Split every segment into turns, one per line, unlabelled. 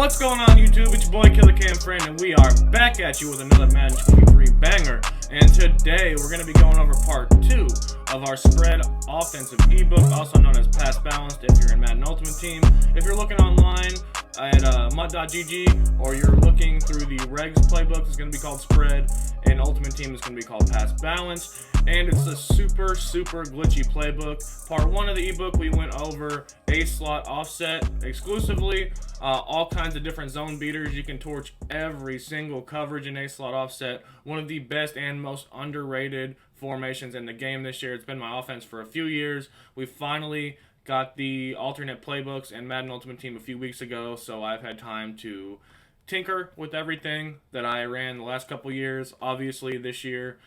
What's going on YouTube? It's your boy Killer Cam Friend, and we are back at you with another Madden 23 banger. And today we're going to be going over part 2 of our spread offensive ebook, also known as pass balanced if you're in Madden Ultimate Team. If you're looking online at mud.gg, or you're looking through the regs playbook, it's going to be called spread, and Ultimate Team is going to be called pass balanced. And it's a super glitchy playbook. Part 1 of the ebook, we went over a slot offset exclusively, all kinds of different zone beaters. You can torch every single coverage in a slot offset. One of the best and most underrated formations in the game this year. It's been my offense for a few years. We finally got the alternate playbooks in Madden Ultimate Team a few weeks ago, so I've had time to tinker with everything that I ran the last couple years. Obviously this year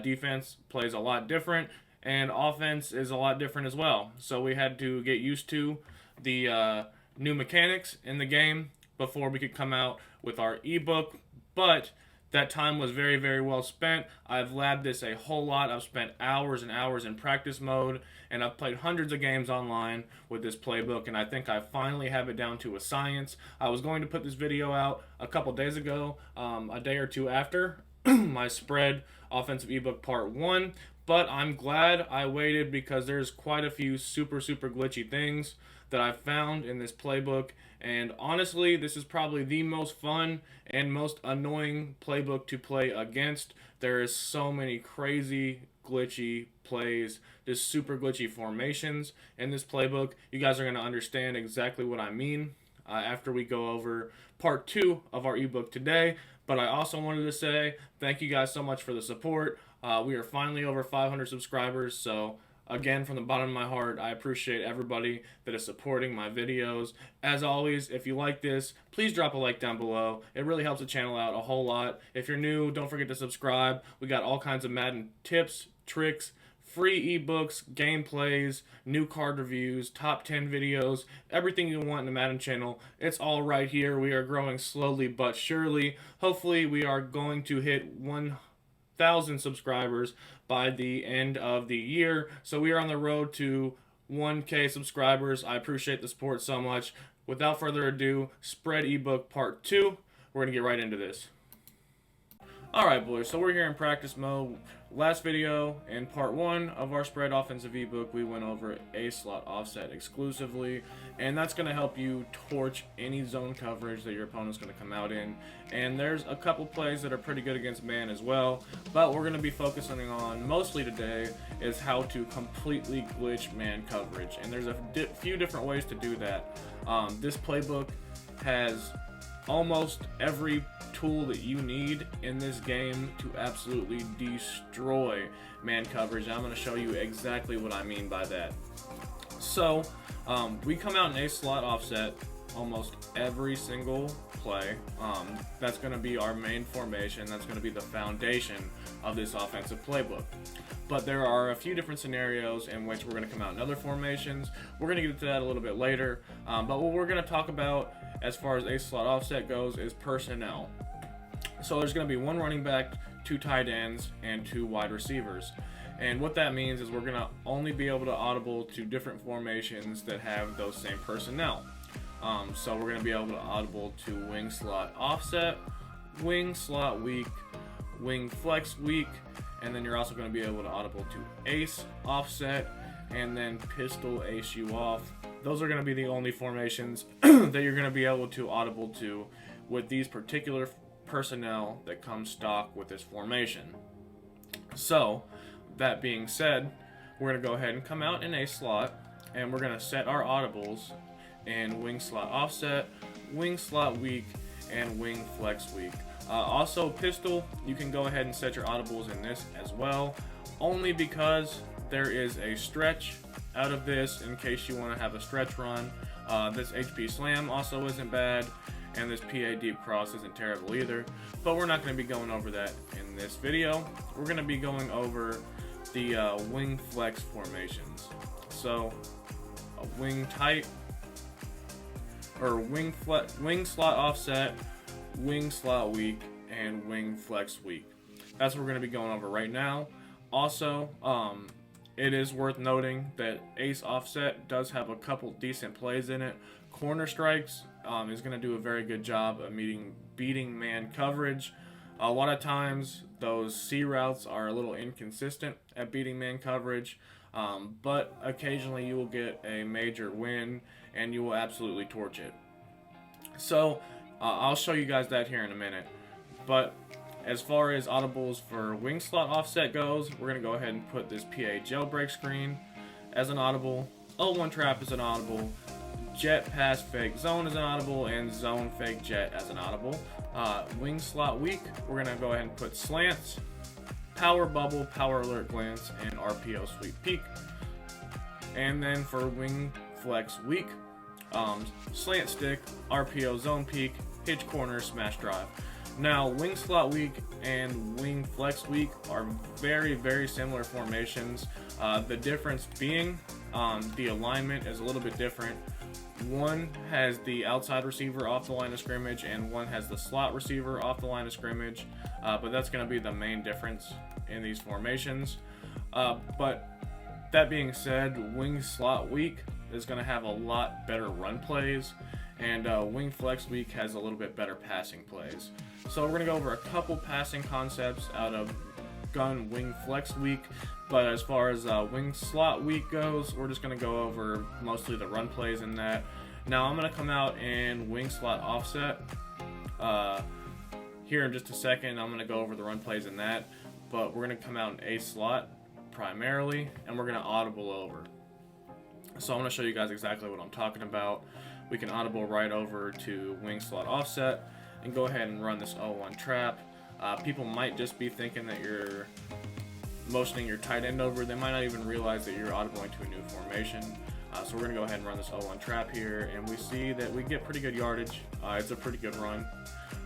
defense plays a lot different and offense is a lot different as well, so we had to get used to the new mechanics in the game before we could come out with our ebook. But that time was very well spent. I've labbed this a whole lot. I've spent hours and hours in practice mode, and I've played hundreds of games online with this playbook, and I think I finally have it down to a science. I was going to put this video out a couple days ago, a day or two after my spread offensive ebook part 1, but I'm glad I waited because there's quite a few super glitchy things that I found in this playbook, and honestly this is probably the most fun and most annoying playbook to play against. There is so many crazy glitchy plays, just super glitchy formations in this playbook. You guys are going to understand exactly what I mean after we go over part 2 of our ebook today. But I also wanted to say thank you guys so much for the support. We are finally over 500 subscribers, so again, from the bottom of my heart, I appreciate everybody that is supporting my videos. As always, if you like this, please drop a like down below. It really helps the channel out a whole lot. If you're new, don't forget to subscribe. We got all kinds of Madden tips, tricks, free ebooks, gameplays, new card reviews, top 10 videos, everything you want in the Madden channel. It's all right here. We are growing slowly but surely. Hopefully, we are going to hit 1,000 subscribers by the end of the year. So we are on the road to 1K subscribers. I appreciate the support so much. Without further ado, spread ebook part 2. We're going to get right into this. Alright boys, so we're here in practice mode. Last video, in part 1 of our spread offensive ebook, we went over a slot offset exclusively, and that's going to help you torch any zone coverage that your opponent's going to come out in. And there's a couple plays that are pretty good against man as well, but what we're going to be focusing on mostly today is how to completely glitch man coverage, and there's a few different ways to do that. This playbook has almost every tool that you need in this game to absolutely destroy man coverage. I'm going to show you exactly what I mean by that. So we come out in a slot offset almost every single play. That's going to be our main formation. That's going to be the foundation of this offensive playbook. But there are a few different scenarios in which we're going to come out in other formations. We're going to get into that a little bit later. But what we're going to talk about as far as a slot offset goes is personnel. So there's going to be 1 running back, 2 tight ends, and 2 wide receivers. And what that means is we're going to only be able to audible to different formations that have those same personnel. So we're going to be able to audible to wing slot offset, wing slot weak, wing flex weak, and then you're also going to be able to audible to ace offset, and then pistol ace you off. Those are going to be the only formations that you're going to be able to audible to with these particular personnel that come stock with this formation. So that being said, we're going to go ahead and come out in a slot, and we're going to set our audibles in wing slot offset, wing slot weak, and wing flex weak. Also pistol, you can go ahead and set your audibles in this as well, only because there is a stretch out of this in case you want to have a stretch run. This HP slam also isn't bad, and this PA deep cross isn't terrible either, but we're not going to be going over that in this video. We're going to be going over the wing flex formations. So a wing tight, or wing slot offset, wing slot weak, and wing flex weak. That's what we're going to be going over right now. Also, It is worth noting that ace offset does have a couple decent plays in it. Corner strikes is going to do a very good job of beating man coverage. A lot of times those C routes are a little inconsistent at beating man coverage, but occasionally you will get a major win and you will absolutely torch it. So I'll show you guys that here in a minute. But as far as audibles for wing slot offset goes, we're going to go ahead and put this PA jailbreak screen as an audible, 0-1 trap as an audible, jet pass fake zone as an audible, and zone fake jet as an audible. Wing slot weak, we're going to go ahead and put slants, power bubble, power alert glance, and RPO sweep peak. And then for wing flex weak, slant stick, RPO zone peak, hitch corner, smash drive. Now, wing slot weak and wing flex weak are very, very similar formations. The difference being the alignment is a little bit different. One has the outside receiver off the line of scrimmage, and one has the slot receiver off the line of scrimmage. But that's going to be the main difference in these formations. But that being said, wing slot weak is going to have a lot better run plays, and wing flex weak has a little bit better passing plays. So we're going to go over a couple passing concepts out of gun wing flex weak, but as far as wing slot weak goes, we're just going to go over mostly the run plays in that. Now I'm going to come out in wing slot offset here in just a second. I'm going to go over the run plays in that, but we're going to come out in a slot primarily, and we're going to audible over. So I'm going to show you guys exactly what I'm talking about. We can audible right over to wing slot offset and go ahead and run this 0-1 trap. People might just be thinking that you're motioning your tight end over. They might not even realize that you're audibling to a new formation. So we're going to go ahead and run this 0-1 trap here, and we see that we get pretty good yardage. It's a pretty good run.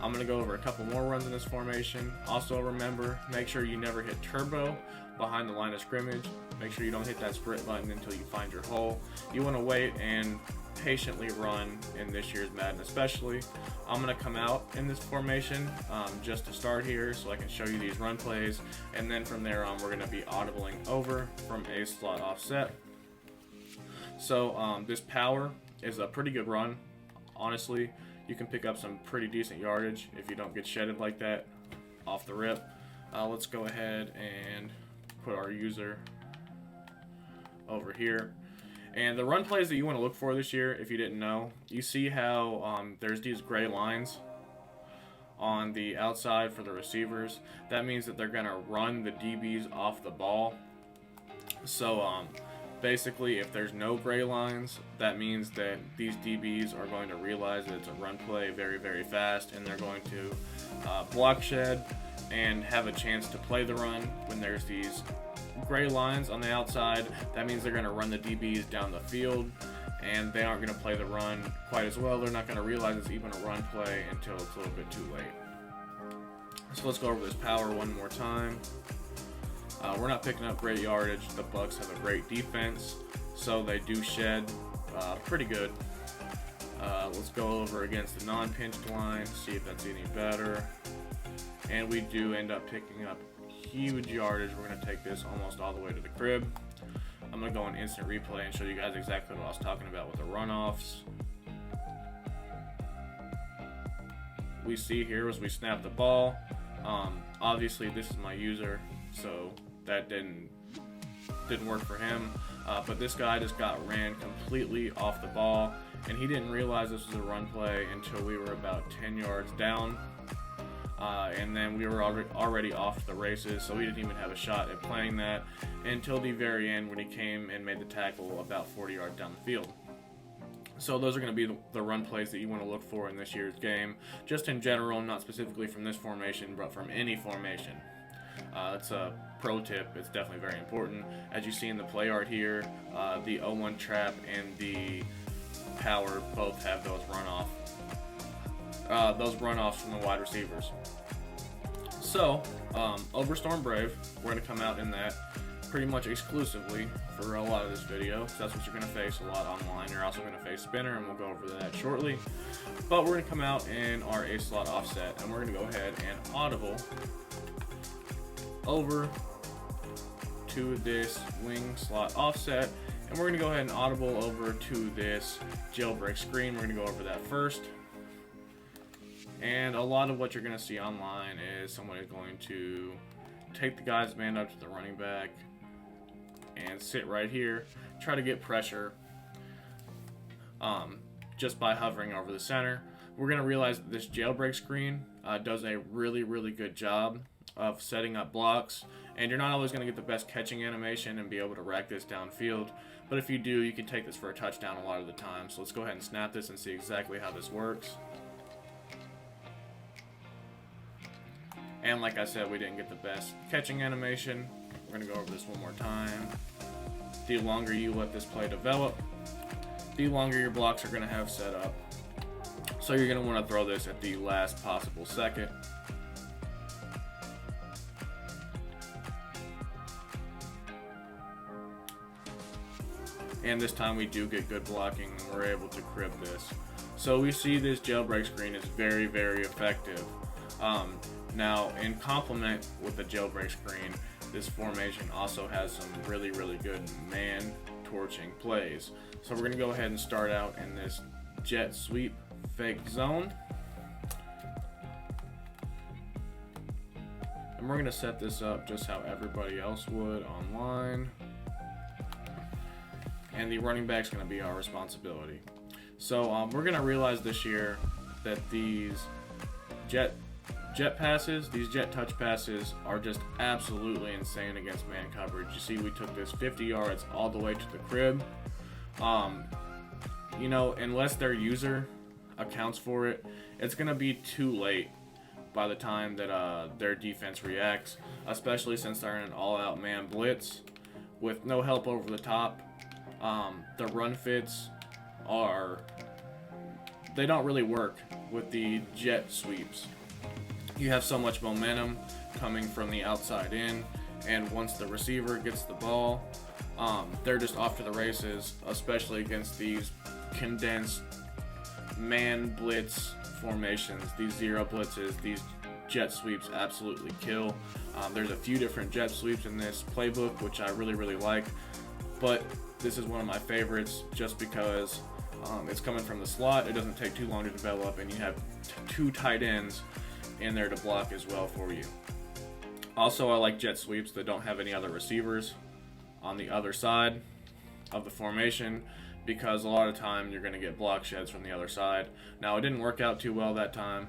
I'm going to go over a couple more runs in this formation. Also remember, make sure you never hit turbo behind the line of scrimmage. Make sure you don't hit that sprint button until you find your hole. You want to wait and patiently run in this year's Madden especially. I'm going to come out in this formation just to start here so I can show you these run plays, and then from there on we're going to be audibling over from a slot offset. So this power is a pretty good run. Honestly, you can pick up some pretty decent yardage if you don't get shedded like that off the rip. Let's go ahead and put our user over here. And the run plays that you want to look for this year, if you didn't know, you see how there's these gray lines on the outside for the receivers. That means that they're going to run the DBs off the ball. So basically, if there's no gray lines, that means that these DBs are going to realize that it's a run play very, very fast, and they're going to block shed and have a chance to play the run. When there's these gray lines on the outside, that means they're going to run the DBs down the field, and they aren't going to play the run quite as well. They're not going to realize it's even a run play until it's a little bit too late. So let's go over this power one more time. We're not picking up great yardage. The Bucs have a great defense, so they do shed pretty good. Let's go over against the non-pinched line, see if that's any better. And we do end up picking up huge yardage. We're going to take this almost all the way to the crib. I'm going to go on instant replay and show you guys exactly what I was talking about with the runoffs. We see here as we snap the ball. Obviously this is my user, so that didn't work for him. But this guy just got ran completely off the ball, and he didn't realize this was a run play until we were about 10 yards down. And then we were already off the races, so we didn't even have a shot at playing that until the very end when he came and made the tackle about 40 yards down the field. So those are going to be the run plays that you want to look for in this year's game, just in general, not specifically from this formation, but from any formation. It's a pro tip. It's definitely very important. As you see in the play art here, the 0-1 trap and the power both have those runoffs from the wide receivers. So, over Storm Brave, we're going to come out in that pretty much exclusively for a lot of this video. So that's what you're going to face a lot online. You're also going to face spinner, and we'll go over that shortly. But we're going to come out in our A slot offset, and we're going to go ahead and audible over to this wing slot offset, and we're going to go ahead and audible over to this jailbreak screen. We're going to go over that first. And a lot of what you're going to see online is someone is going to take the guy's man up to the running back and sit right here, try to get pressure just by hovering over the center. We're going to realize that this jailbreak screen does a really good job of setting up blocks, and you're not always going to get the best catching animation and be able to rack this downfield, but if you do, you can take this for a touchdown a lot of the time. So let's go ahead and snap this and see exactly how this works. And like I said, we didn't get the best catching animation. We're going to go over this one more time. The longer you let this play develop, the longer your blocks are going to have set up. So you're going to want to throw this at the last possible second. And this time we do get good blocking and we're able to crib this. So we see this jailbreak screen is very effective. Now in complement with the jailbreak screen, this formation also has some really good man torching plays. So we're going to go ahead and start out in this jet sweep fake zone. And we're going to set this up just how everybody else would online. And the running back's going to be our responsibility. So we're going to realize this year that these jet passes, these jet touch passes are just absolutely insane against man coverage. You see, we took this 50 yards all the way to the crib. You know, unless their user accounts for it, it's going to be too late by the time that their defense reacts, especially since they're in an all-out man blitz with no help over the top. The run fits they don't really work with the jet sweeps. You have so much momentum coming from the outside in, and once the receiver gets the ball, they're just off to the races, especially against these condensed man blitz formations. These zero blitzes, these jet sweeps absolutely kill. There's a few different jet sweeps in this playbook, which I really like, but this is one of my favorites just because it's coming from the slot. It doesn't take too long to develop, and you have two tight ends in there to block as well for you. Also, I like jet sweeps that don't have any other receivers on the other side of the formation, because a lot of time you're going to get block sheds from the other side. Now, it didn't work out too well that time.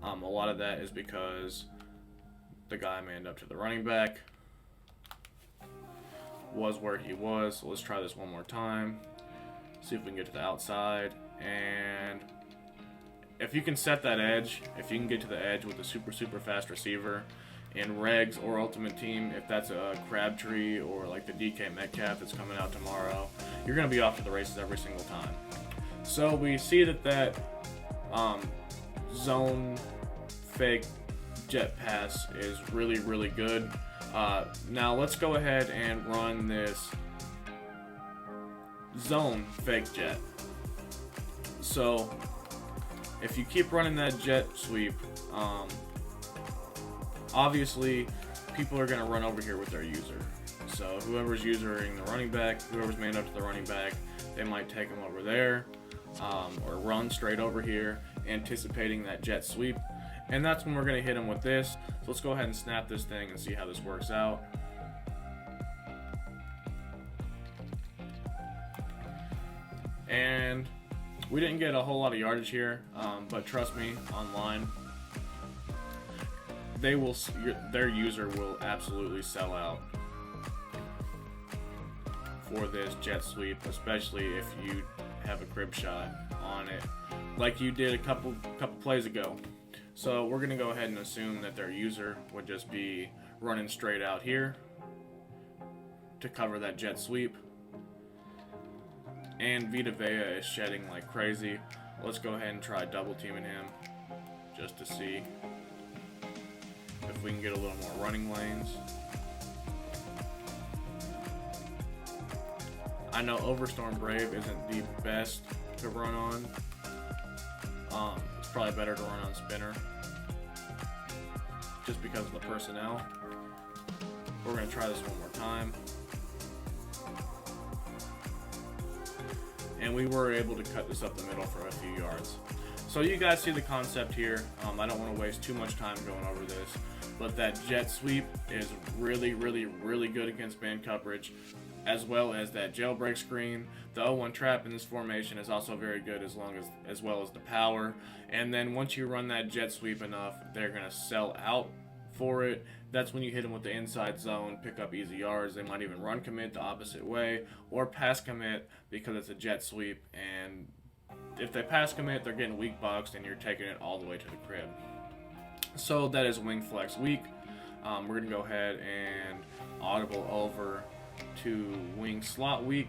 A lot of that is because the guy manned up to the running back, was where he was. So let's try this one more time, see if we can get to the outside. And if you can set that edge, if you can get to the edge with a super fast receiver in regs or ultimate team, if that's a Crabtree or like the DK Metcalf that's coming out tomorrow, you're going to be off to the races every single time. So we see that zone fake jet pass is really good. Now let's go ahead and run this zone fake jet. So if you keep running that jet sweep, obviously people are going to run over here with their user. So whoever's usering the running back, whoever's manned up to the running back, they might take them over there, or run straight over here, anticipating that jet sweep. And that's when we're going to hit them with this. So let's go ahead and snap this thing and see how this works out. And we didn't get a whole lot of yardage here, but trust me, online, their user will absolutely sell out for this jet sweep, especially if you have a crib shot on it, like you did a couple plays ago. So we're going to go ahead and assume that their user would just be running straight out here to cover that jet sweep. And Vita Vea is shedding like crazy. Let's go ahead and try double teaming him just to see if we can get a little more running lanes. I know Overstorm Brave isn't the best to run on. It's probably better to run on Spinner just because of the personnel. We're going to try this one more time. And we were able to cut this up the middle for a few yards. So you guys see the concept here. I don't want to waste too much time going over this, but that jet sweep is really good against man coverage, as well as that jailbreak screen. The 0-1 trap in this formation is also very good, as well as the power. And then once you run that jet sweep enough, they're going to sell out for it. That's when you hit them with the inside zone, pick up easy yards. They might even run commit the opposite way or pass commit because it's a jet sweep, and if they pass commit, they're getting weak boxed and you're taking it all the way to the crib. So that is wing flex weak. We're going to go ahead and audible over to wing slot weak.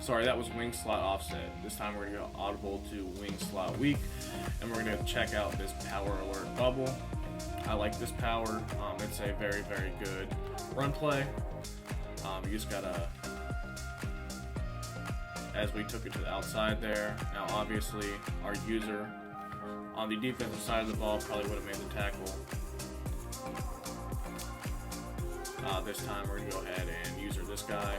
Sorry, that was wing slot offset. This time we're going to go audible to wing slot weak, and we're going to check out this power alert bubble. I like this power. It's a very good run play. You just gotta, as we took it to the outside there. Now obviously our user on the defensive side of the ball probably would have made the tackle. This time we're gonna go ahead and user this guy.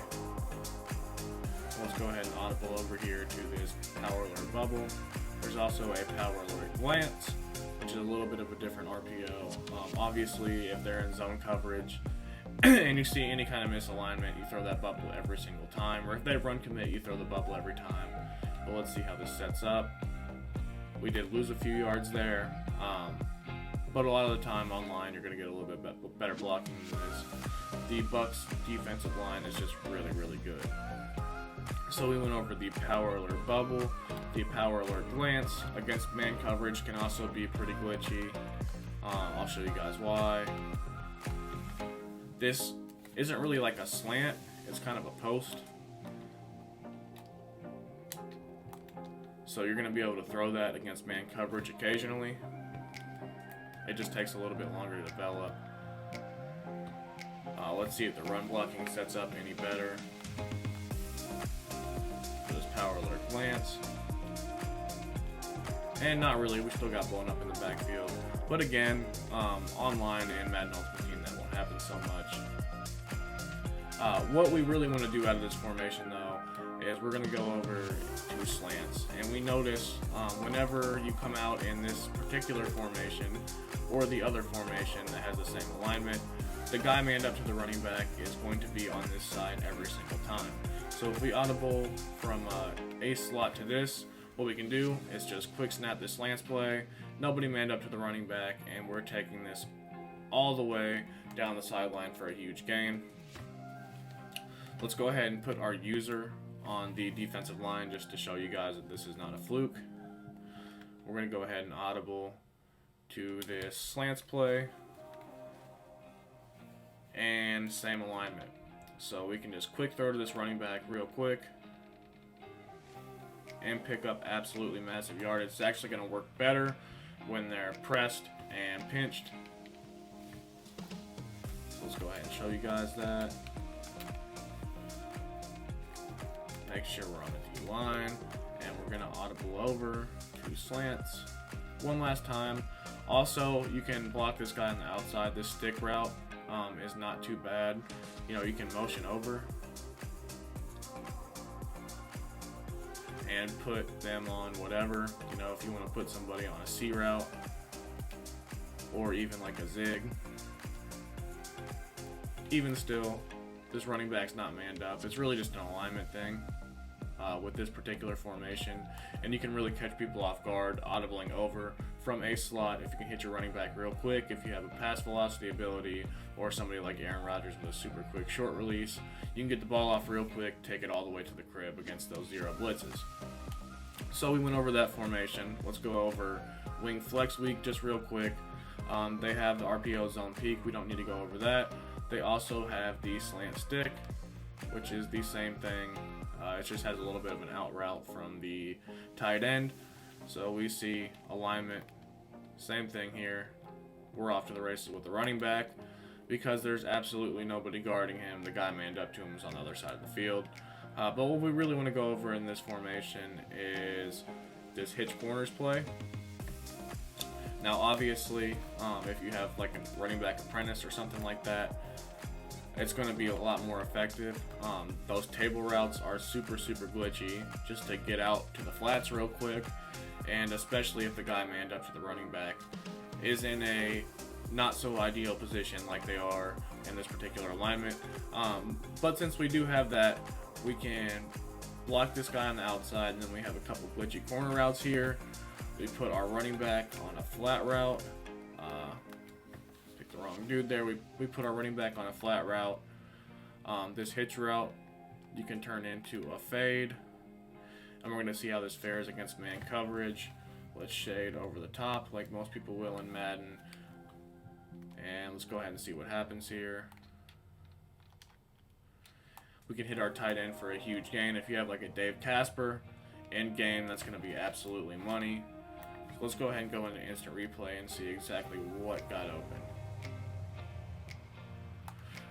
Let's go ahead and audible over here to this power alert bubble. There's also a power alert glance, which is a little bit of a different RPO. Obviously, if they're in zone coverage and you see any kind of misalignment, you throw that bubble every single time. Or if they run commit, you throw the bubble every time. But let's see how this sets up. We did lose a few yards there, but a lot of the time online, you're going to get a little bit better blocking than this. The Bucs defensive line is just really good. So we went over the power alert bubble. The power alert glance against man coverage can also be pretty glitchy. I'll show you guys why. This isn't really like a slant, it's kind of a post. So you're going to be able to throw that against man coverage occasionally. It just takes a little bit longer to develop. Let's see if the run blocking sets up any better. This power alert glance. And not really, we still got blown up in the backfield. But again, online and Madden Ultimate Team, that won't happen so much. What we really want to do out of this formation, though, is we're going to go over to slants. And we notice whenever you come out in this particular formation or the other formation that has the same alignment, the guy manned up to the running back is going to be on this side every single time. So if we audible from a slot to this, what we can do is just quick snap this slants play, nobody manned up to the running back, and we're taking this all the way down the sideline for a huge gain. Let's go ahead and put our user on the defensive line just to show you guys that this is not a fluke. We're going to go ahead and audible to this slants play and same alignment. So we can just quick throw to this running back real quick and pick up absolutely massive yardage. It's actually going to work better when they're pressed and pinched. So let's go ahead and show you guys that. Make sure we're on the D line, and we're going to audible over to slants one last time. Also, you can block this guy on the outside. This stick route is not too bad. You know, you can motion over and put them on whatever. You know, if you want to put somebody on a C route or even like a zig. Even still, this running back's not manned up. It's really just an alignment thing with this particular formation, and you can really catch people off guard audibling over from a slot if you can hit your running back real quick. If you have a pass velocity ability or somebody like Aaron Rodgers with a super quick short release, you can get the ball off real quick, take it all the way to the crib against those zero blitzes. So we went over that formation. Let's go over wing flex week just real quick. They have the RPO zone peak. We don't need to go over that. They also have the slant stick, which is the same thing. It just has a little bit of an out route from the tight end. So we see alignment, same thing here. We're off to the races with the running back because there's absolutely nobody guarding him. The guy manned up to him is on the other side of the field. But what we really want to go over in this formation is this hitch corners play. Now obviously, if you have like a running back apprentice or something like that, it's going to be a lot more effective. Those table routes are super glitchy just to get out to the flats real quick, and especially if the guy manned up to the running back is in a not so ideal position like they are in this particular alignment. But since we do have that, we can block this guy on the outside, and then we have a couple glitchy corner routes here. We put our running back on a flat route. Picked the wrong dude there. We put our running back on a flat route. This hitch route you can turn into a fade, and we're going to see how this fares against man coverage. Let's shade over the top like most people will in Madden, and let's go ahead and see what happens here. We can hit our tight end for a huge gain. If you have like a Dave Casper end game, that's going to be absolutely money. So let's go ahead and go into instant replay and see exactly what got open.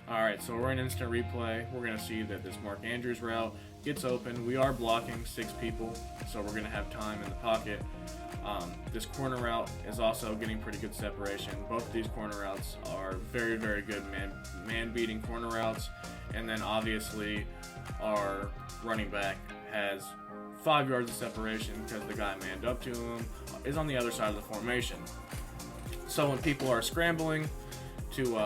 Alright, so we're in instant replay. We're going to see that this Mark Andrews route gets open. We are blocking 6 people, so we're going to have time in the pocket. This corner route is also getting pretty good separation. Both of these corner routes are very good man-beating corner routes. And then obviously our running back has 5 yards of separation because the guy manned up to him is on the other side of the formation. So when people are scrambling to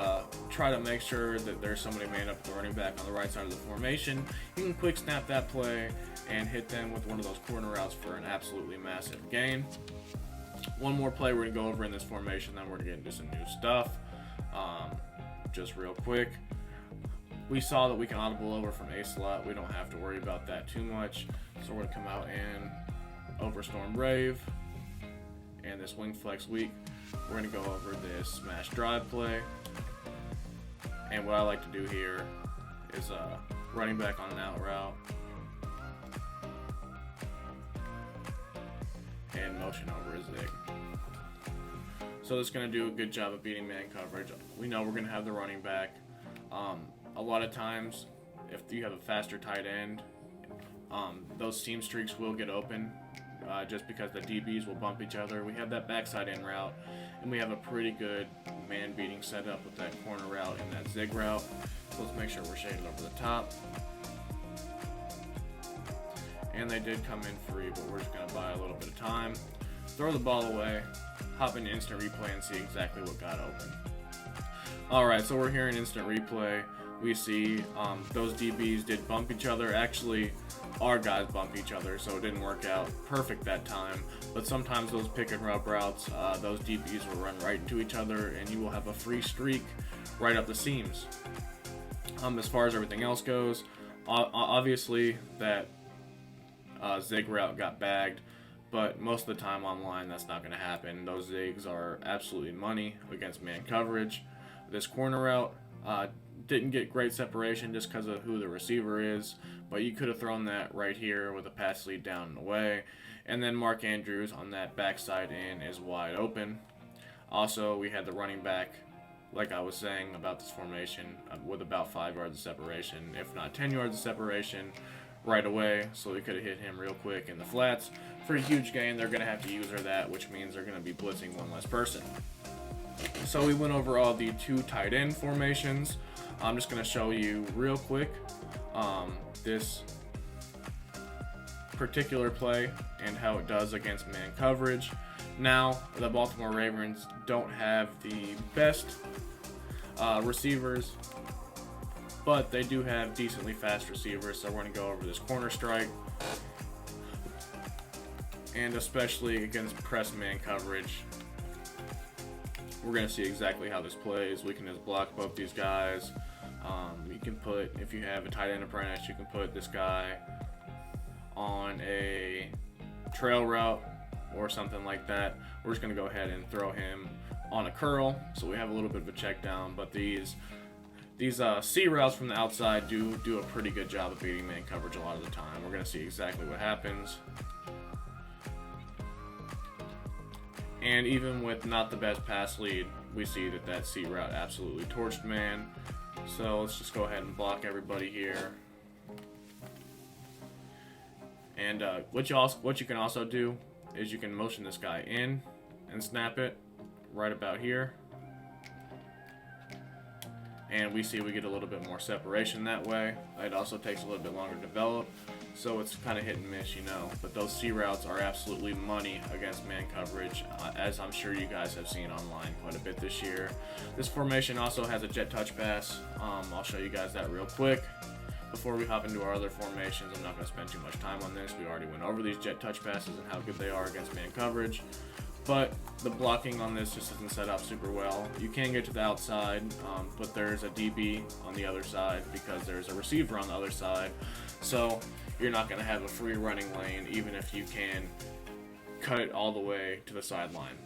try to make sure that there's somebody manned up to the running back on the right side of the formation, you can quick snap that play and hit them with one of those corner routes for an absolutely massive gain. One more play we're going to go over in this formation, then we're going to get into some new stuff. Just real quick, we saw that we can audible over from A slot. We don't have to worry about that too much. So we're going to come out and Overstorm Brave and this wing flex weak. We're going to go over this smash drive play. And what I like to do here is running back on an out route and motion over a zig. So that's going to do a good job of beating man coverage. We know we're going to have the running back. A lot of times, if you have a faster tight end, those seam streaks will get open just because the DBs will bump each other. We have that backside in route, and we have a pretty good man beating setup with that corner route and that zig route. So let's make sure we're shaded over the top. And they did come in free, but we're just going to buy a little bit of time. Throw the ball away, hop into instant replay, and see exactly what got open. Alright, so we're here in instant replay. We see those DBs did bump each other. Actually, our guys bump each other, so it didn't work out perfect that time. But sometimes those pick and rub routes, those DBs will run right into each other, and you will have a free streak right up the seams. As far as everything else goes, obviously that zig route got bagged, but most of the time online that's not going to happen. Those zigs are absolutely money against man coverage. This corner route didn't get great separation just because of who the receiver is, but you could have thrown that right here with a pass lead down and away. And then Mark Andrews on that backside in is wide open. Also, we had the running back, like I was saying about this formation, with about 5 yards of separation, if not 10 yards of separation right away, so we could have hit him real quick in the flats. For a huge gain, they're going to have to use her that, which means they're going to be blitzing one less person. So we went over all the 2 tight end formations. I'm just going to show you real quick this particular play and how it does against man coverage. Now, the Baltimore Ravens don't have the best receivers, but they do have decently fast receivers, so we're going to go over this corner strike. And especially against press man coverage, we're going to see exactly how this plays. We can just block both these guys. You can put, if you have a tight end apprentice, you can put this guy on a trail route or something like that. We're just going to go ahead and throw him on a curl, so we have a little bit of a check down. But these C routes from the outside do a pretty good job of beating man coverage a lot of the time. We're going to see exactly what happens. And even with not the best pass lead, we see that C route absolutely torched man. So let's just go ahead and block everybody here. And what you can also do is you can motion this guy in and snap it. right about here. And we see we get a little bit more separation that way. It also takes a little bit longer to develop, so it's kind of hit and miss, you know. But those C routes are absolutely money against man coverage, as I'm sure you guys have seen online quite a bit this year. This formation also has a jet touch pass. I'll show you guys that real quick. Before we hop into our other formations, I'm not going to spend too much time on this. We already went over these jet touch passes and how good they are against man coverage. But the blocking on this just isn't set up super well. You can get to the outside, but there's a DB on the other side because there's a receiver on the other side. So you're not going to have a free running lane even if you can cut it all the way to the sideline.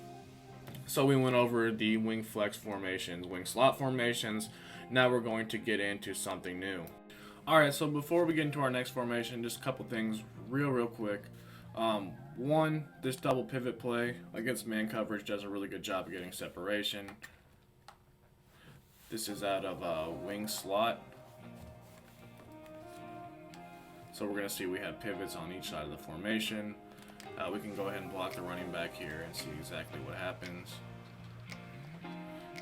So we went over the wing flex formations, wing slot formations. Now we're going to get into something new. Alright, so before we get into our next formation, just a couple things real quick. One, this double pivot play against man coverage does a really good job of getting separation. This is out of a wing slot. So we're going to see we have pivots on each side of the formation. We can go ahead and block the running back here and see exactly what happens.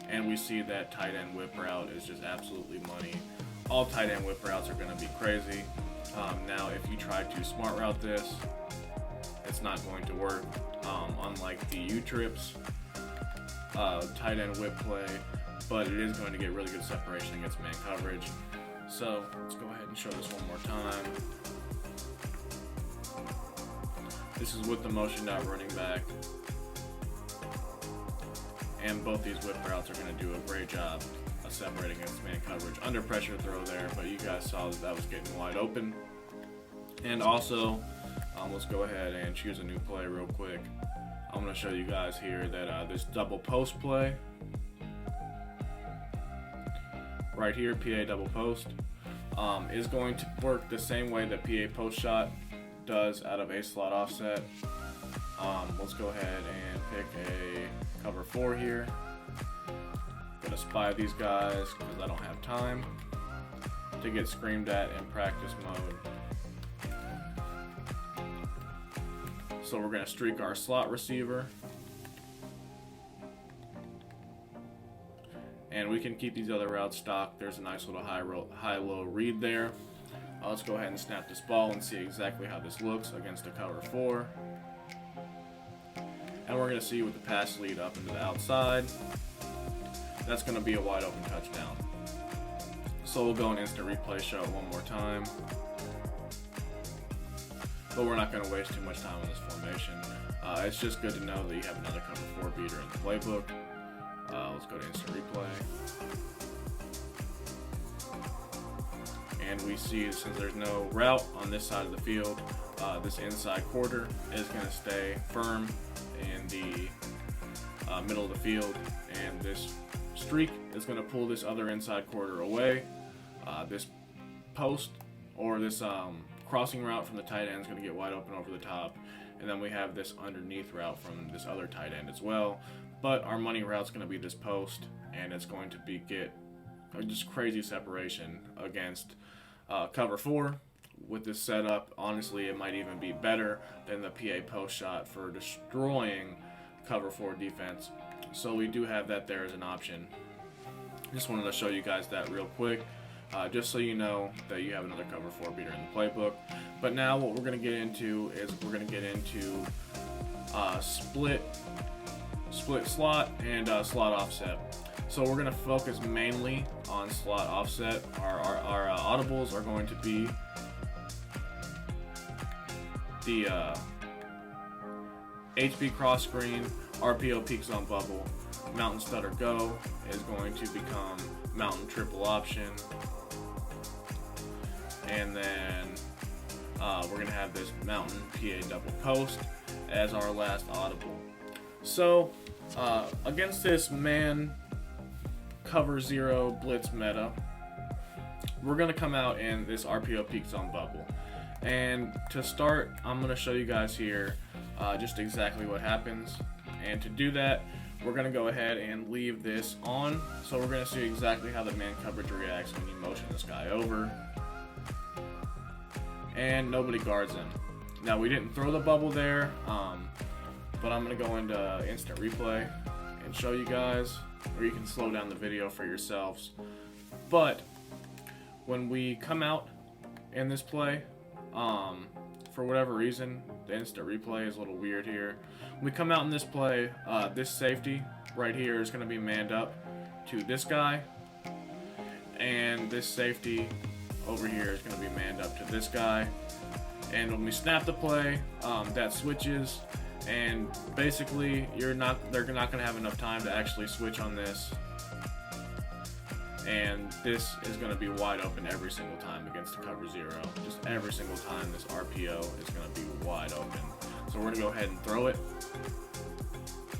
And we see that tight end whip route is just absolutely money. All tight end whip routes are going to be crazy. Now if you try to smart route this, it's not going to work. Unlike the U-trips tight end whip play, but it is going to get really good separation against man coverage. So let's go ahead and show this one more time. This is with the motion out running back, and both these whip routes are going to do a great job of separating against man coverage. Under pressure throw there, but you guys saw that was getting wide open. And also, let's go ahead and choose a new play real quick. I'm going to show you guys here that this double post play right here, PA double post, is going to work the same way that PA post shot does out of a slot offset. Let's go ahead and pick a cover 4 here. Gonna spy these guys because I don't have time to get screamed at in practice mode. So we're going to streak our slot receiver. And we can keep these other routes stocked. There's a nice little high-low read there. Let's go ahead and snap this ball and see exactly how this looks against a cover 4. And we're going to see with the pass lead up into the outside. That's going to be a wide open touchdown. So we'll go and instant replay, show it one more time. But we're not going to waste too much time on this formation. It's just good to know that you have another cover 4 beater in the playbook. Let's go to instant replay. And we see, since there's no route on this side of the field, this inside quarter is going to stay firm in the middle of the field, and this streak is going to pull this other inside quarter away. This post or this crossing route from the tight end is going to get wide open over the top, and then we have this underneath route from this other tight end as well. But our money route is going to be this post, and it's going to be get just crazy separation against cover 4. With this setup, honestly, it might even be better than the PA post shot for destroying cover 4 defense. So we do have that there as an option. Just wanted to show you guys that real quick, just so you know that you have another cover 4 beater in the playbook. But now what we're going to get into is we're going to get into split slot and slot offset. So we're going to focus mainly on slot offset. Our audibles are going to be the HB cross screen, RPO peak zone bubble, mountain stutter go is going to become mountain triple option, and then we're going to have this mountain PA double post as our last audible. So against this man cover 0 blitz meta, we're going to come out in this RPO peak zone bubble. And to start, I'm going to show you guys here just exactly what happens. And to do that, we're going to go ahead and leave this on. So we're going to see exactly how the man coverage reacts when you motion this guy over. And nobody guards him. Now, we didn't throw the bubble there, but I'm going to go into instant replay and can show you guys, or you can slow down the video for yourselves. But when we come out in this play, for whatever reason, the instant replay is a little weird here. When we come out in this play, this safety right here is going to be manned up to this guy, and this safety over here is going to be manned up to this guy. And when we snap the play, that switches, and basically they're not going to have enough time to actually switch on this. And this is going to be wide open every single time against the cover zero. Just every single time this RPO is going to be wide open. So we're going to go ahead and throw it.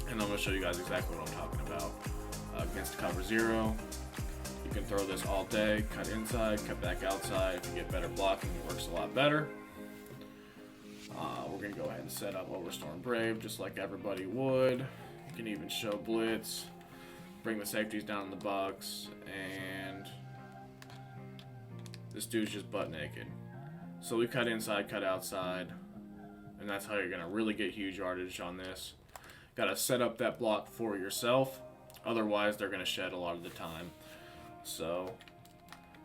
And I'm going to show you guys exactly what I'm talking about. Against cover zero, you can throw this all day. Cut inside, cut back outside. If you get better blocking, it works a lot better. We're going to go ahead and set up Overstorm Brave just like everybody would. You can even show blitz. Bring the safeties down in the box, and this dude's just butt naked. So we cut inside, cut outside, and that's how you're going to really get huge yardage on this. Got to set up that block for yourself, otherwise they're going to shed a lot of the time. So,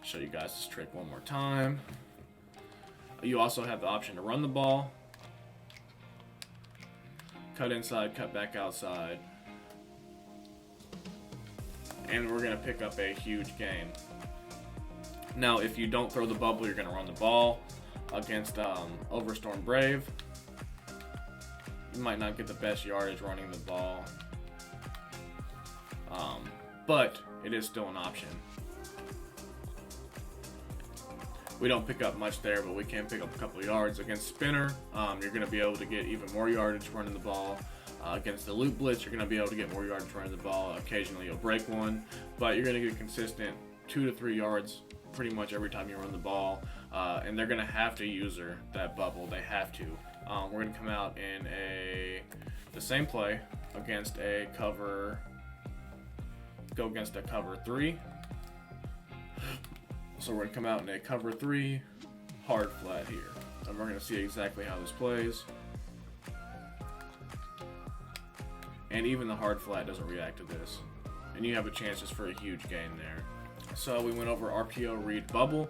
show you guys this trick one more time. You also have the option to run the ball, cut inside, cut back outside, and we're going to pick up a huge gain. Now, if you don't throw the bubble, you're going to run the ball against Overstorm Brave. You might not get the best yardage running the ball, but it is still an option. We don't pick up much there, but we can pick up a couple of yards. Against Spinner, you're going to be able to get even more yardage running the ball. Against the loop blitz, you're going to be able to get more yardage running the ball. Occasionally you'll break one, but you're going to get consistent 2 to 3 yards pretty much every time you run the ball. And they're going to have to user that bubble. They have to. We're going to come out in the same play against a cover. Go against a cover 3. So we're going to come out in a cover 3 hard flat here. And we're going to see exactly how this plays. And even the hard flat doesn't react to this. And you have a chance just for a huge gain there. So we went over RPO read bubble,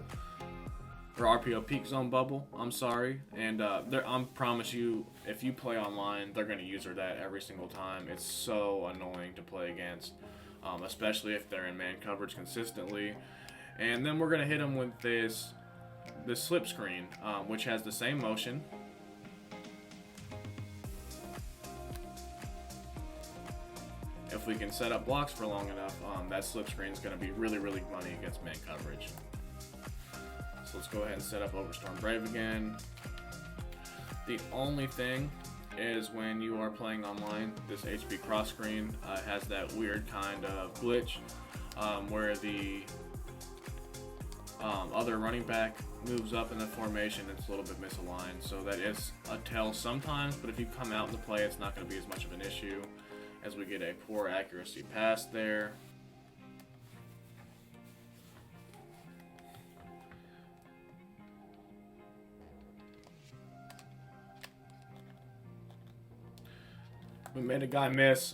or RPO peak zone bubble, I'm sorry. And I promise you, if you play online, they're going to use that every single time. It's so annoying to play against, especially if they're in man coverage consistently. And then we're going to hit them with this slip screen, which has the same motion. If we can set up blocks for long enough, that slip screen is going to be really, really money against man coverage. So let's go ahead and set up Overstorm Brave again. The only thing is when you are playing online, this HB cross screen has that weird kind of glitch where the other running back moves up in the formation. It's a little bit misaligned, so that is a tell sometimes, but if you come out in the play, it's not going to be as much of an issue, as we get a poor accuracy pass there. We made a guy miss.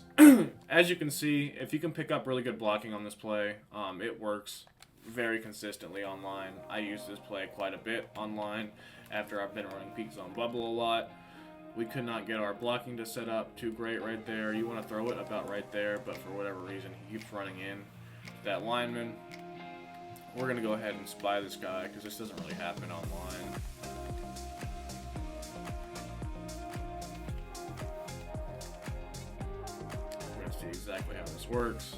As you can see, if you can pick up really good blocking on this play, it works very consistently online. I use this play quite a bit online after I've been running peak zone bubble a lot. We could not get our blocking to set up too great right there. You want to throw it about right there, but for whatever reason, he keeps running in that lineman. We're going to go ahead and spy this guy because this doesn't really happen online. We're going to see exactly how this works.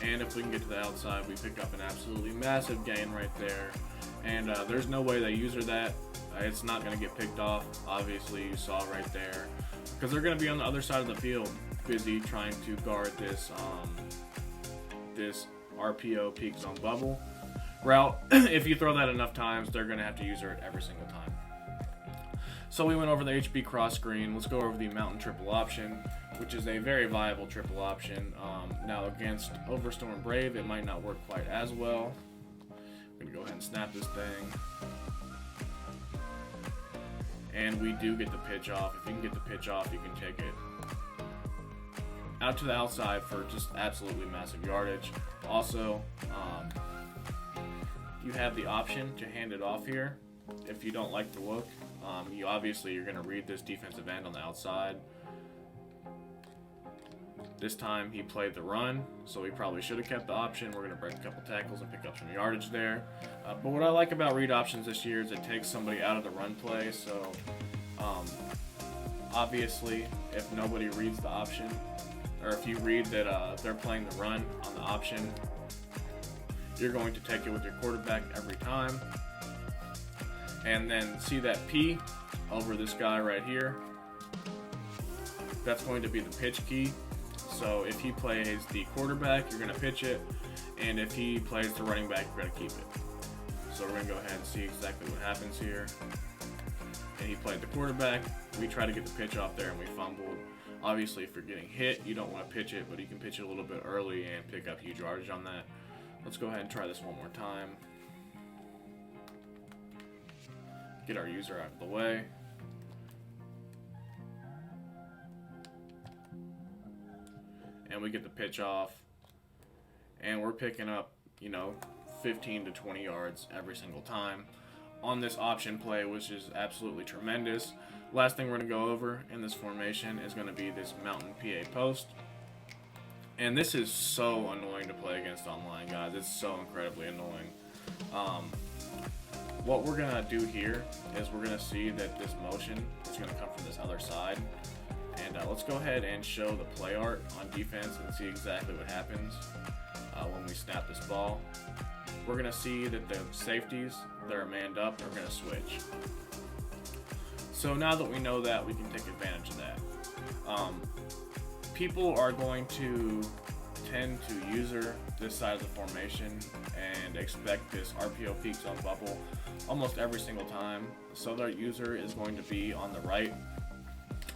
And if we can get to the outside, we pick up an absolutely massive gain right there. And there's no way they user that. It's not going to get picked off. Obviously, you saw right there. Because they're going to be on the other side of the field, busy trying to guard this this RPO peak zone bubble route. If you throw that enough times, they're going to have to user it every single time. So we went over the HB cross screen. Let's go over the mountain triple option, which is a very viable triple option. Now against Overstorm Brave, it might not work quite as well. I'm going to go ahead and snap this thing. and we do get the pitch off. If you can get the pitch off, you can take it out to the outside for just absolutely massive yardage. Also, you have the option to hand it off here if you don't like the look. You're going to read this defensive end on the outside. This time he played the run, so he probably should have kept the option. We're going to break a couple tackles and pick up some yardage there. But what I like about read options this year is it takes somebody out of the run play. So obviously, if nobody reads the option, or if you read that they're playing the run on the option, you're going to take it with your quarterback every time. And then see that P over this guy right here? That's going to be the pitch key. So if he plays the quarterback, you're going to pitch it. And if he plays the running back, you're going to keep it. So we're going to go ahead and see exactly what happens here. And he played the quarterback. We try to get the pitch off there and we fumbled. Obviously, if you're getting hit, you don't want to pitch it, but you can pitch it a little bit early and pick up huge yardage on that. Let's go ahead and try this one more time. Get our user out of the way. And we get the pitch off. And we're picking up, 15 to 20 yards every single time on this option play, which is absolutely tremendous. Last thing we're going to go over in this formation is going to be this mountain PA post. And this is so annoying to play against online, guys. It's so incredibly annoying. What we're going to do here is we're going to see that this motion is going to come from this other side. And let's go ahead and show the play art on defense and see exactly what happens when we snap this ball. We're going to see that the safeties that are manned up are going to switch. So now that we know that, we can take advantage of that. People are going to tend to user this side of the formation and expect this RPO peak zone bubble almost every single time. So their user is going to be on the right,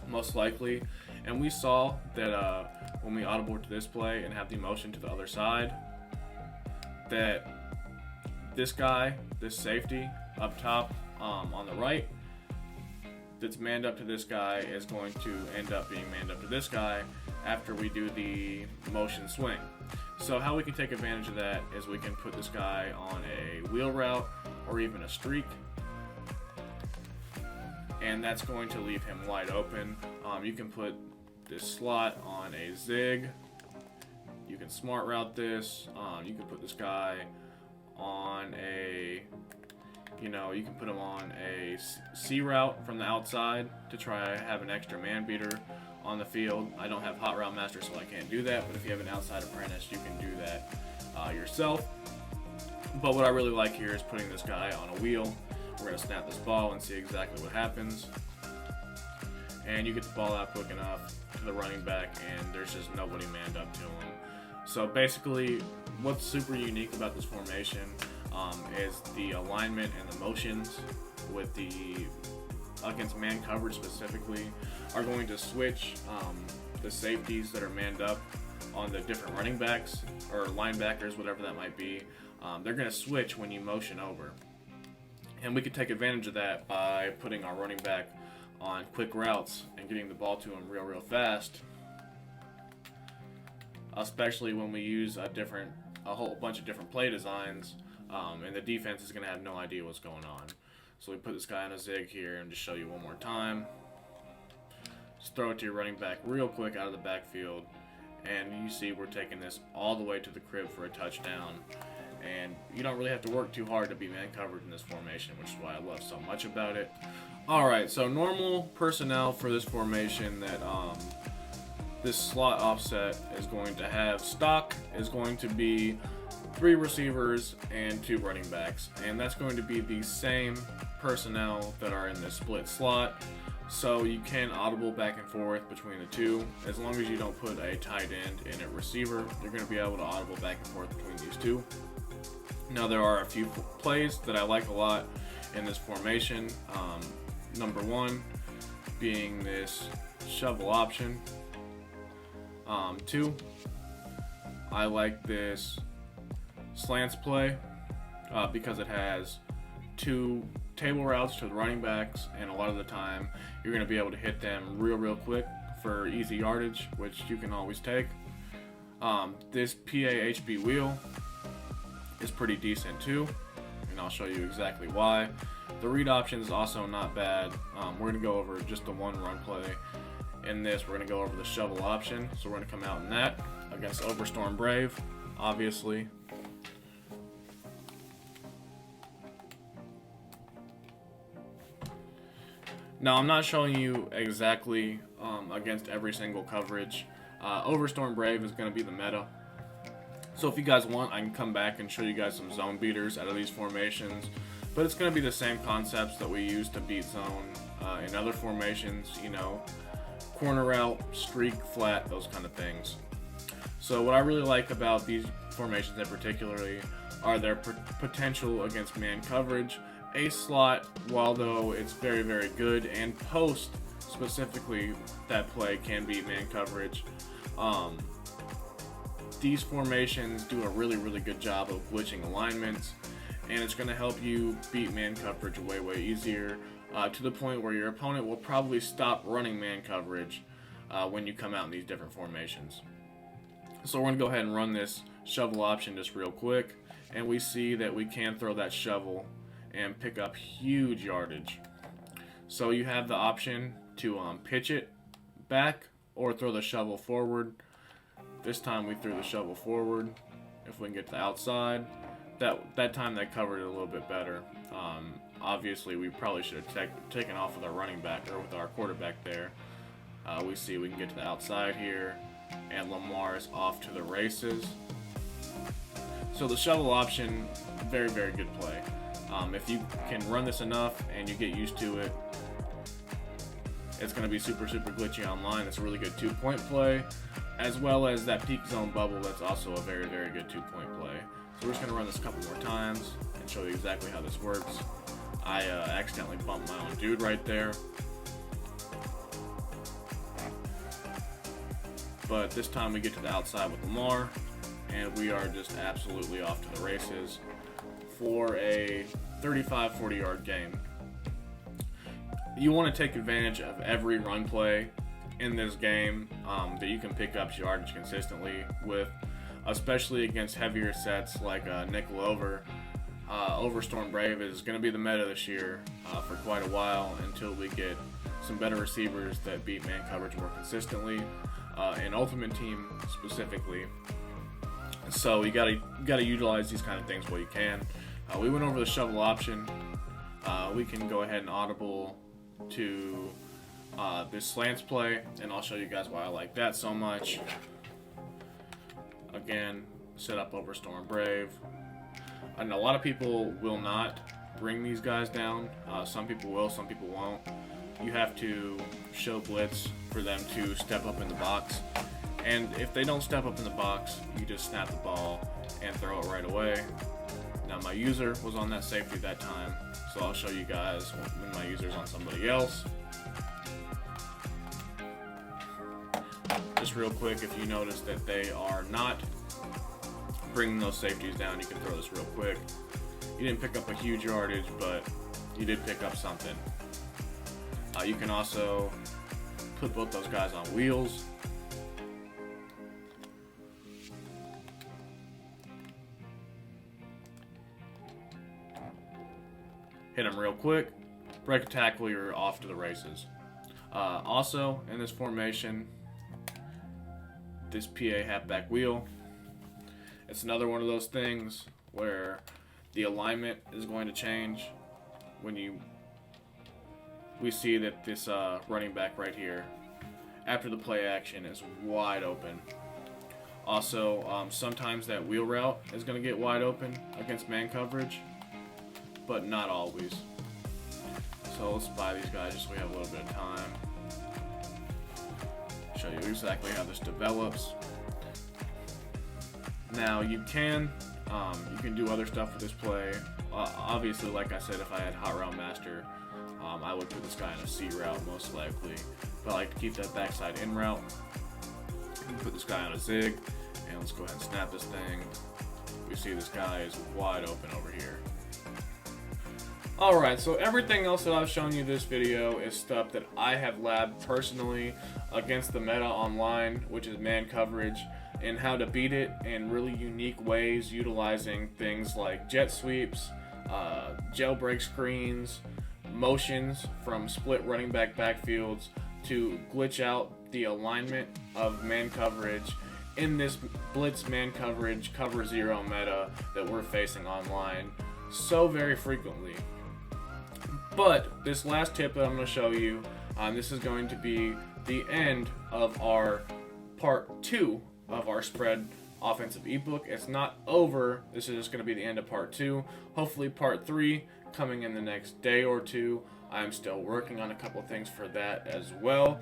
most likely. And we saw that when we audible to this play and have the motion to the other side, that this guy, this safety up top on the right, that's manned up to this guy is going to end up being manned up to this guy after we do the motion swing. So how we can take advantage of that is we can put this guy on a wheel route or even a streak, and that's going to leave him wide open. You can put this slot on a zig. You can smart route this. You can put this guy on a, you can put him on a C route from the outside to try to have an extra man beater on the field. I don't have hot route master, so I can't do that, but if you have an outside apprentice, you can do that yourself. But what I really like here is putting this guy on a wheel. We're going to snap this ball and see exactly what happens. And you get the ball out quick enough to the running back, and there's just nobody manned up to him. So basically, what's super unique about this formation is the alignment and the motions with against man coverage specifically are going to switch the safeties that are manned up on the different running backs or linebackers, whatever that might be. They're going to switch when you motion over. And we can take advantage of that by putting our running back on quick routes and getting the ball to him real fast, especially when we use a whole bunch of different play designs, and the defense is going to have no idea what's going on. So we put this guy on a zig here and just show you one more time. Just throw it to your running back real quick out of the backfield, and you see we're taking this all the way to the crib for a touchdown. And you don't really have to work too hard to be man covered in this formation, which is why I love so much about it. Alright, so normal personnel for this formation that this slot offset is going to have. Stock is going to be 3 receivers and 2 running backs, and that's going to be the same personnel that are in this split slot. So you can audible back and forth between the two. As long as you don't put a tight end and a receiver, you're going to be able to audible back and forth between these two. Now there are a few plays that I like a lot in this formation. Number 1 being this shovel option. 2, I like this slants play because it has 2 table routes to the running backs, and a lot of the time you're going to be able to hit them real quick for easy yardage, which you can always take. This PAHB wheel is pretty decent too, and I'll show you exactly why. The read option is also not bad. We're going to go over just the one run play. In this, we're going to go over the shovel option, so we're going to come out in that against Overstorm Brave, obviously. Now, I'm not showing you exactly against every single coverage. Overstorm Brave is going to be the meta. So if you guys want, I can come back and show you guys some zone beaters out of these formations. But it's going to be the same concepts that we use to beat zone in other formations, you know, corner route, streak, flat, those kind of things. So what I really like about these formations in particularly are their potential against man coverage. A slot, while though it's very good, and post specifically, that play can beat man coverage. These formations do a really good job of glitching alignments, and it's going to help you beat man coverage way easier, to the point where your opponent will probably stop running man coverage when you come out in these different formations. So we're going to go ahead and run this shovel option just real quick, and we see that we can throw that shovel and pick up huge yardage. So you have the option to pitch it back or throw the shovel forward. This time we threw the shovel forward. If we can get to the outside, that time they covered it a little bit better. Obviously, we probably should have taken off with our running back or with our quarterback there. We see we can get to the outside here, and Lamar is off to the races. So the shovel option, very good play. If you can run this enough and you get used to it, it's going to be super glitchy online. It's a really good 2-point play, as well as that peak zone bubble. That's also a very good 2-point play. So we're just going to run this a couple more times and show you exactly how this works. I accidentally bumped my own dude right there. But this time we get to the outside with Lamar, and we are just absolutely off to the races for a 35-40 yard game. You want to take advantage of every run play in this game that you can pick up yardage consistently with, especially against heavier sets like nickel over. Overstorm Brave is going to be the meta this year for quite a while, until we get some better receivers that beat man coverage more consistently, and Ultimate Team specifically. So you gotta utilize these kind of things while you can. We went over the shovel option. We can go ahead and audible to this slants play, and I'll show you guys why I like that so much. Again, set up Overstorm Brave. And a lot of people will not bring these guys down. Some people will, some people won't. You have to show blitz for them to step up in the box. And if they don't step up in the box, you just snap the ball and throw it right away. Now my user was on that safety that time, so I'll show you guys when my user's on somebody else. Just real quick, if you notice that they are not bringing those safeties down, you can throw this real quick. You didn't pick up a huge yardage, but you did pick up something. You can also put both those guys on wheels. Hit them real quick, break a tackle, you're off to the races. Also, in this formation, this PA halfback wheel, it's another one of those things where the alignment is going to change when we see that this running back right here, after the play action, is wide open. Also, sometimes that wheel route is going to get wide open against man coverage, but not always. So let's buy these guys just so we have a little bit of time. Show you exactly how this develops. Now you can do other stuff with this play. Obviously, like I said, if I had Hot Route Master, I would put this guy in a C route most likely. But I like to keep that backside in route. Put this guy on a zig, and let's go ahead and snap this thing. We see this guy is wide open over here. Alright, so everything else that I've shown you this video is stuff that I have labbed personally against the meta online, which is man coverage, and how to beat it in really unique ways, utilizing things like jet sweeps, jailbreak screens, motions from split running back backfields to glitch out the alignment of man coverage in this blitz man coverage cover zero meta that we're facing online so very frequently. But this last tip that I'm going to show you, this is going to be the end of our part 2 of our spread offensive ebook. It's not over. This is just going to be the end of part 2. Hopefully part 3 coming in the next day or two. I'm still working on a couple things for that as well.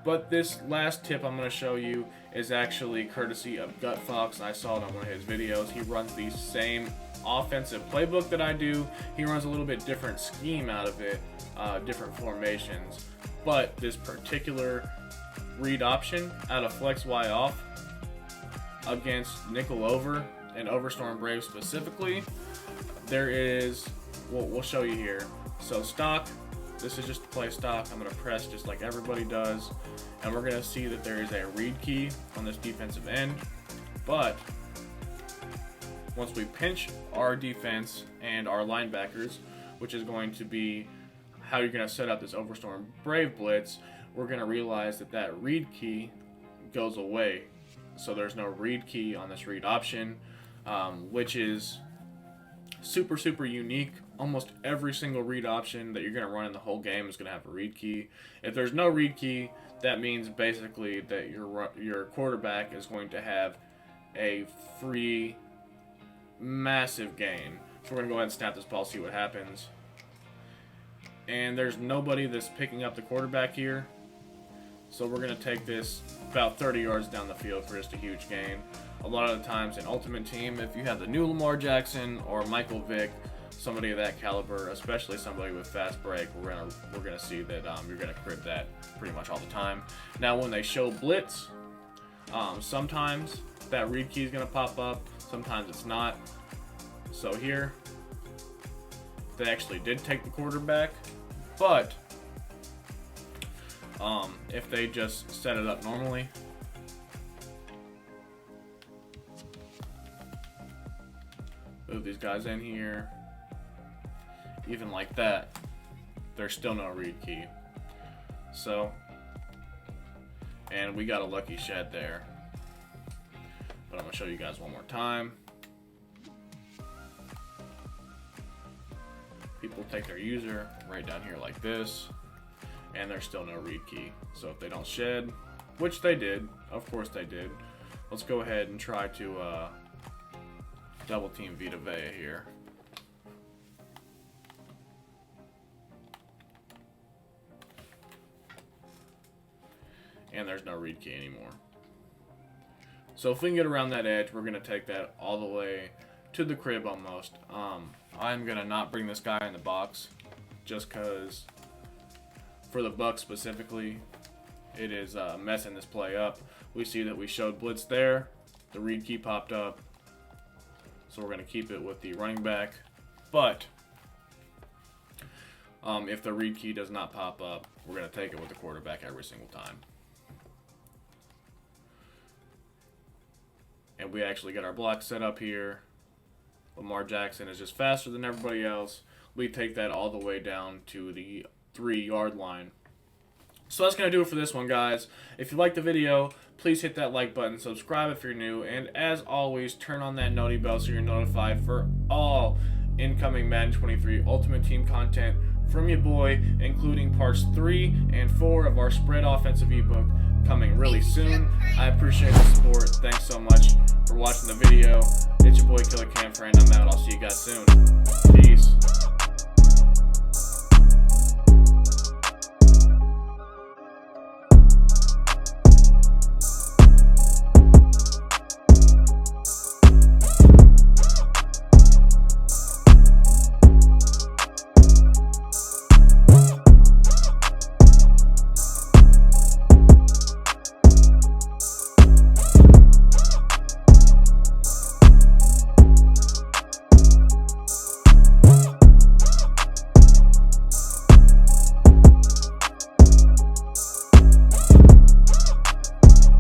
But this last tip I'm going to show you is actually courtesy of Gut Fox. I saw it on one of his videos. He runs the same offensive playbook that I do. He runs a little bit different scheme out of it, different formations. But this particular read option out of flex Y off against nickel over and overstorm brave specifically, there is, we'll show you here. So stock, this is just to play stock. I'm going to press just like everybody does, and we're going to see that there is a read key on this defensive end. But once we pinch our defense and our linebackers, which is going to be how you're going to set up this overstorm brave blitz, we're going to realize that that read key goes away. So there's no read key on this read option, which is super unique. Almost every single read option that you're going to run in the whole game is going to have a read key. If there's no read key, that means basically that your quarterback is going to have a free massive gain. So we're going to go ahead and snap this ball, see what happens. And there's nobody that's picking up the quarterback here. So we're going to take this about 30 yards down the field for just a huge gain. A lot of the times in Ultimate Team, if you have the new Lamar Jackson or Michael Vick, somebody of that caliber, especially somebody with fast break, we're gonna see that you're gonna crib that pretty much all the time. Now, when they show blitz, sometimes that read key is gonna pop up, sometimes it's not. So here, they actually did take the quarterback, but if they just set it up normally, move these guys in here, even like that, there's still no read key. So, and we got a lucky shed there. But I'm gonna show you guys one more time. People take their user right down here like this, and there's still no read key. So if they don't shed, which they did, of course they did, let's go ahead and try to double team Vita Vea here. And there's no read key anymore. So if we can get around that edge, we're going to take that all the way to the crib almost. I'm going to not bring this guy in the box just because for the Bucs specifically, it is messing this play up. We see that we showed blitz there. The read key popped up. So we're going to keep it with the running back. But if the read key does not pop up, we're going to take it with the quarterback every single time. And we actually get our block set up here. Lamar Jackson is just faster than everybody else. We take that all the way down to the 3-yard line. So that's going to do it for this one, guys. If you liked the video, please hit that like button, subscribe if you're new, and as always, turn on that noti bell so you're notified for all incoming Madden 23 Ultimate Team content from your boy, including parts 3 and 4 of our spread offensive ebook coming really soon. I appreciate the support. Thanks so much for watching the video. It's your boy Killer Cam Friend. I'm out. I'll see you guys soon. Peace.